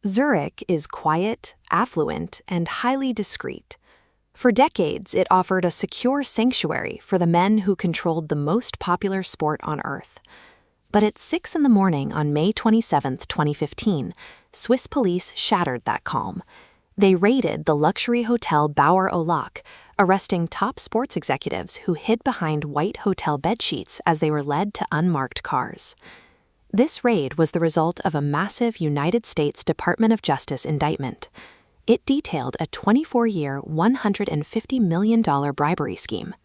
Zurich is quiet, affluent, and highly discreet. For decades, it offered a secure sanctuary for the men who controlled the most popular sport on Earth. But at 6 in the morning on May 27, 2015, Swiss police shattered that calm. They raided the luxury hotel Bauer au Lac, arresting top sports executives who hid behind white hotel bedsheets as they were led to unmarked cars. This raid was the result of a massive United States Department of Justice indictment. It detailed a 24-year, $150 million bribery scheme.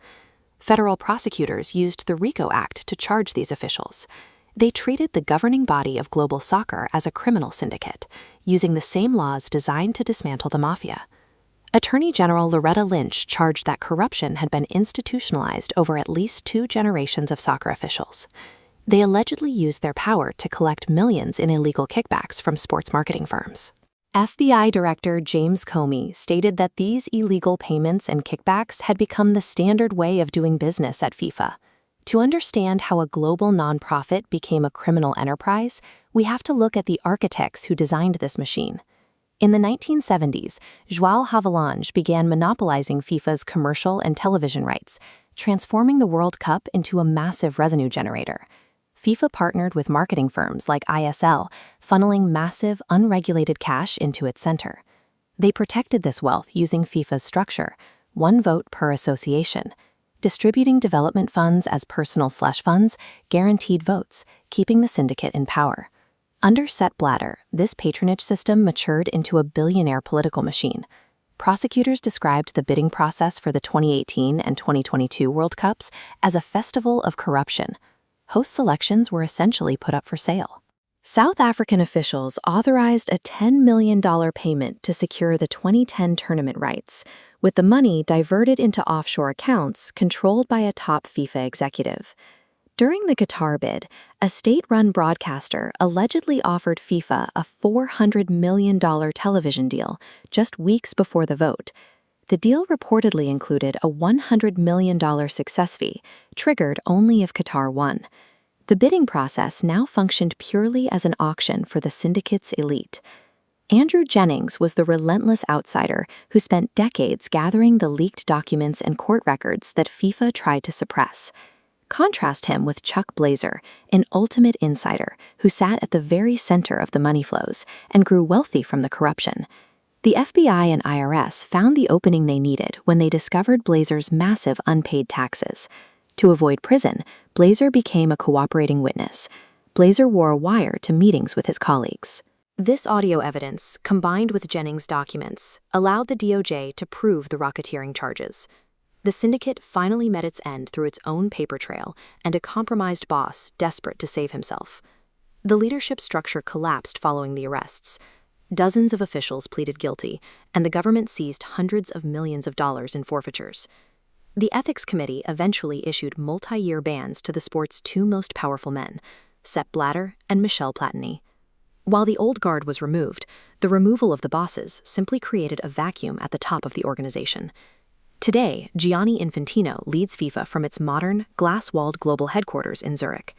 Federal prosecutors used the RICO Act to charge these officials. They treated the governing body of global soccer as a criminal syndicate, using the same laws designed to dismantle the mafia. Attorney General Loretta Lynch charged that corruption had been institutionalized over at least 2 generations of soccer officials. They allegedly used their power to collect millions in illegal kickbacks from sports marketing firms. FBI Director James Comey stated that these illegal payments and kickbacks had become the standard way of doing business at FIFA. To understand how a global nonprofit became a criminal enterprise, we have to look at the architects who designed this machine. In the 1970s, João Havelange began monopolizing FIFA's commercial and television rights, transforming the World Cup into a massive revenue generator. FIFA partnered with marketing firms like ISL, funneling massive, unregulated cash into its center. They protected this wealth using FIFA's structure, one vote per association, distributing development funds as personal/funds, guaranteed votes, keeping the syndicate in power. Under Sepp Blatter, this patronage system matured into a billionaire political machine. Prosecutors described the bidding process for the 2018 and 2022 World Cups as a festival of corruption. Host selections were essentially put up for sale. South African officials authorized a $10 million payment to secure the 2010 tournament rights, with the money diverted into offshore accounts controlled by a top FIFA executive. During the Qatar bid, a state-run broadcaster allegedly offered FIFA a $400 million television deal just weeks before the vote. The deal reportedly included a $100 million success fee, triggered only if Qatar won. The bidding process now functioned purely as an auction for the syndicate's elite. Andrew Jennings was the relentless outsider who spent decades gathering the leaked documents and court records that FIFA tried to suppress. Contrast him with Chuck Blazer, an ultimate insider who sat at the very center of the money flows and grew wealthy from the corruption. The FBI and IRS found the opening they needed when they discovered Blazer's massive unpaid taxes. To avoid prison, Blazer became a cooperating witness. Blazer wore a wire to meetings with his colleagues. This audio evidence, combined with Jennings' documents, allowed the DOJ to prove the racketeering charges. The syndicate finally met its end through its own paper trail and a compromised boss desperate to save himself. The leadership structure collapsed following the arrests. Dozens of officials pleaded guilty, and the government seized hundreds of millions of dollars in forfeitures. The Ethics Committee eventually issued multi-year bans to the sport's 2 most powerful men, Sepp Blatter and Michel Platini. While the old guard was removed, the removal of the bosses simply created a vacuum at the top of the organization. Today, Gianni Infantino leads FIFA from its modern, glass-walled global headquarters in Zurich.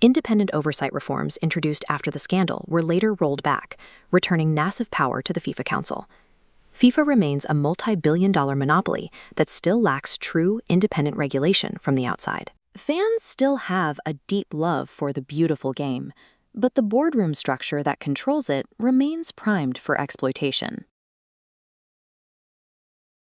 Independent oversight reforms introduced after the scandal were later rolled back, returning massive power to the FIFA Council. FIFA remains a multi-billion-dollar monopoly that still lacks true, independent regulation from the outside. Fans still have a deep love for the beautiful game, but the boardroom structure that controls it remains primed for exploitation.